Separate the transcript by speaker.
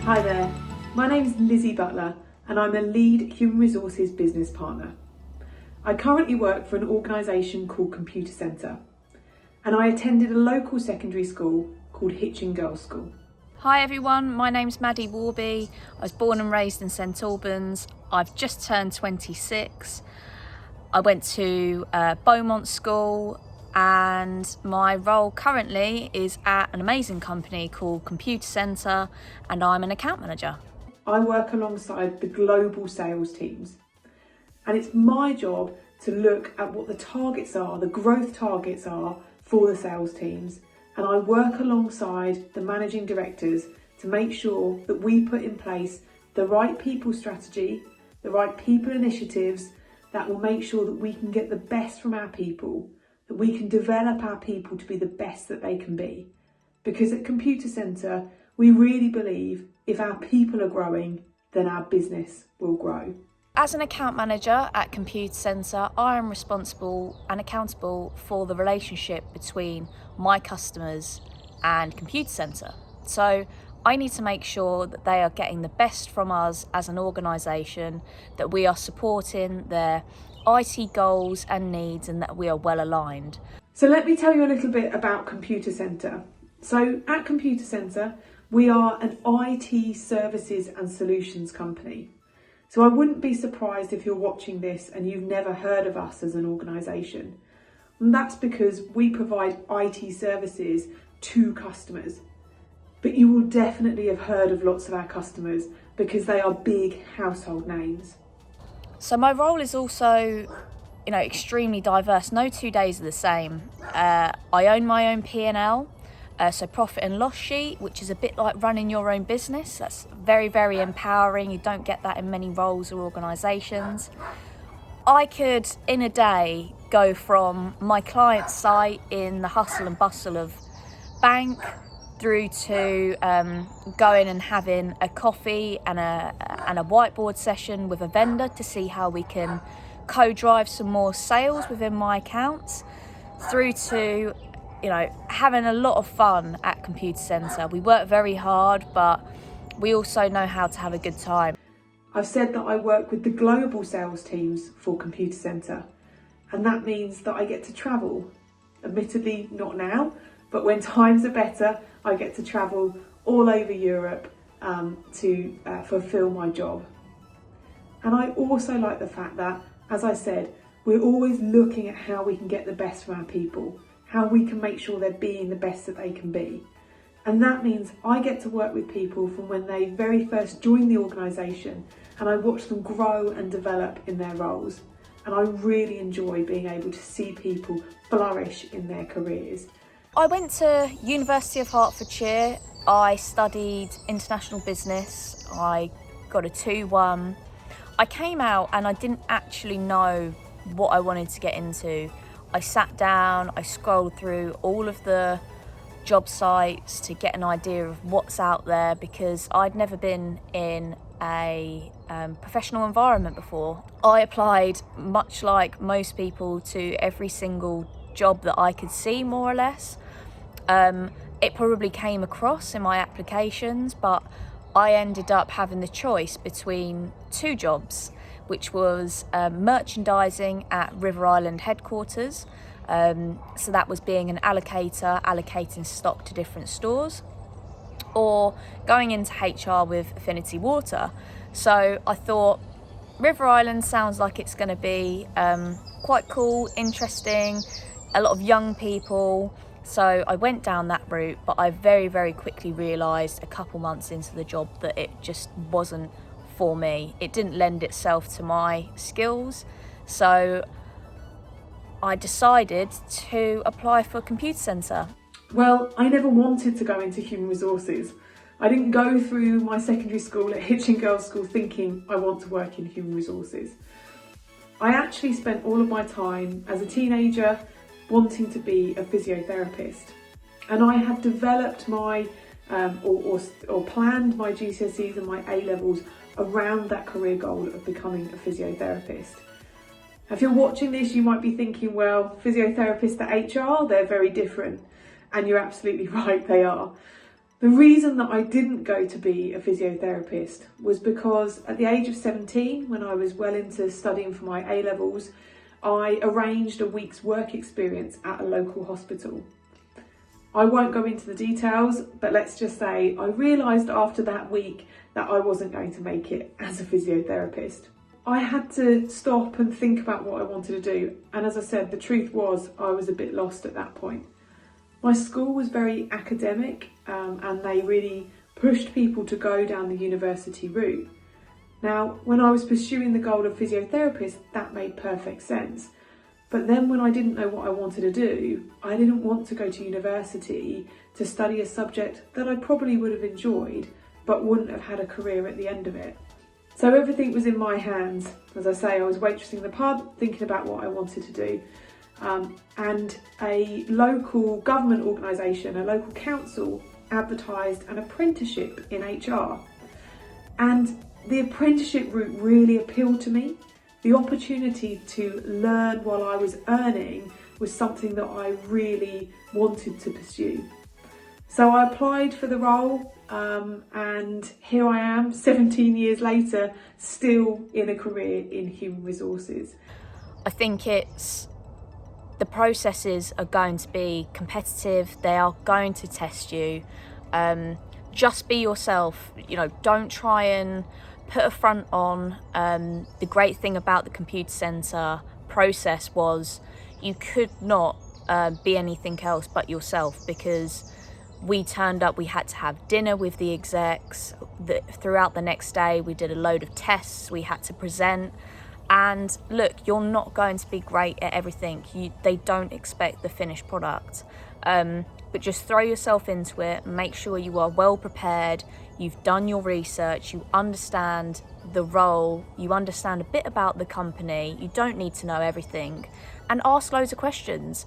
Speaker 1: Hi there, my name's Lizzie Butler and I'm a lead human resources business partner. I currently work for an organisation called Computer Centre and I attended a local secondary school called Hitchin Girls' School.
Speaker 2: Hi everyone, my name's Maddie Warby. I was born and raised in St Albans. I've just turned 26. I went to Beaumont School and my role currently is at an amazing company called Computer Centre and I'm an account manager.
Speaker 1: I work alongside the global sales teams and it's my job to look at what the targets are, the growth targets are for the sales teams, and I work alongside the managing directors to make sure that we put in place the right people strategy, the right people initiatives that will make sure that we can get the best from our people, that we can develop our people to be the best that they can be. Because at Computer Centre, we really believe if our people are growing, then our business will grow.
Speaker 2: As an account manager at Computer Centre, I am responsible and accountable for the relationship between my customers and Computer Centre. So I need to make sure that they are getting the best from us as an organisation, that we are supporting their IT goals and needs and that we are well aligned.
Speaker 1: So let me tell you a little bit about Computer Centre. So at Computer Centre, we are an IT services and solutions company. So I wouldn't be surprised if you're watching this and you've never heard of us as an organisation. And that's because we provide IT services to customers. But you will definitely have heard of lots of our customers because they are big household names.
Speaker 2: So my role is also, extremely diverse. No 2 days are the same. I own my own P&L. So profit and loss sheet, which is a bit like running your own business. That's very, very empowering. You don't get that in many roles or organisations. I could, in a day, go from my client site in the hustle and bustle of bank through to going and having a coffee and a whiteboard session with a vendor to see how we can co-drive some more sales within my accounts, through to having a lot of fun at Computer Centre. We work very hard, but we also know how to have a good time.
Speaker 1: I've said that I work with the global sales teams for Computer Centre, and that means that I get to travel. Admittedly, not now, but when times are better, I get to travel all over Europe to fulfil my job. And I also like the fact that, as I said, we're always looking at how we can get the best from our people, how we can make sure they're being the best that they can be. And that means I get to work with people from when they very first join the organisation and I watch them grow and develop in their roles. And I really enjoy being able to see people flourish in their careers.
Speaker 2: I went to University of Hertfordshire. I studied international business. I got a 2-1. I came out and I didn't actually know what I wanted to get into. I sat down, I scrolled through all of the job sites to get an idea of what's out there because I'd never been in a professional environment before. I applied, much like most people, to every single job that I could see, more or less. It probably came across in my applications, but I ended up having the choice between 2 jobs, which was merchandising at River Island headquarters. So that was being an allocator, allocating stock to different stores, or going into HR with Affinity Water. So I thought River Island sounds like it's going to be quite cool, interesting, a lot of young people. So I went down that route, but I very, very quickly realised a couple months into the job that it just wasn't for me. It didn't lend itself to my skills. So I decided to apply for Computer Centre.
Speaker 1: Well, I never wanted to go into human resources. I didn't go through my secondary school at Hitchin Girls' School thinking I want to work in human resources. I actually spent all of my time as a teenager wanting to be a physiotherapist, and I had developed my or planned my GCSEs and my A-levels around that career goal of becoming a physiotherapist. If you're watching this, you might be thinking, well, physiotherapists at HR, they're very different. And you're absolutely right, they are. The reason that I didn't go to be a physiotherapist was because at the age of 17, when I was well into studying for my A-levels, I arranged a week's work experience at a local hospital. I won't go into the details, but let's just say I realised after that week that I wasn't going to make it as a physiotherapist. I had to stop and think about what I wanted to do, and as I said, the truth was I was a bit lost at that point. My school was very academic and they really pushed people to go down the university route. Now, when I was pursuing the goal of physiotherapist, that made perfect sense. But then when I didn't know what I wanted to do, I didn't want to go to university to study a subject that I probably would have enjoyed, but wouldn't have had a career at the end of it. So everything was in my hands. As I say, I was waitressing in the pub, thinking about what I wanted to do. And a local government organisation, a local council, advertised an apprenticeship in HR. And the apprenticeship route really appealed to me. The opportunity to learn while I was earning was something that I really wanted to pursue. So I applied for the role, and here I am 17 years later, still in a career in human resources.
Speaker 2: I think the processes are going to be competitive. They are going to test you. Just be yourself. Don't try and put a front on. The great thing about the computer centre process was you could not be anything else but yourself, because we turned up, we had to have dinner with the execs. Throughout the next day, we did a load of tests, we had to present. And look, you're not going to be great at everything. They don't expect the finished product. But just throw yourself into it, make sure you are well prepared, you've done your research, you understand the role, you understand a bit about the company, you don't need to know everything, and ask loads of questions.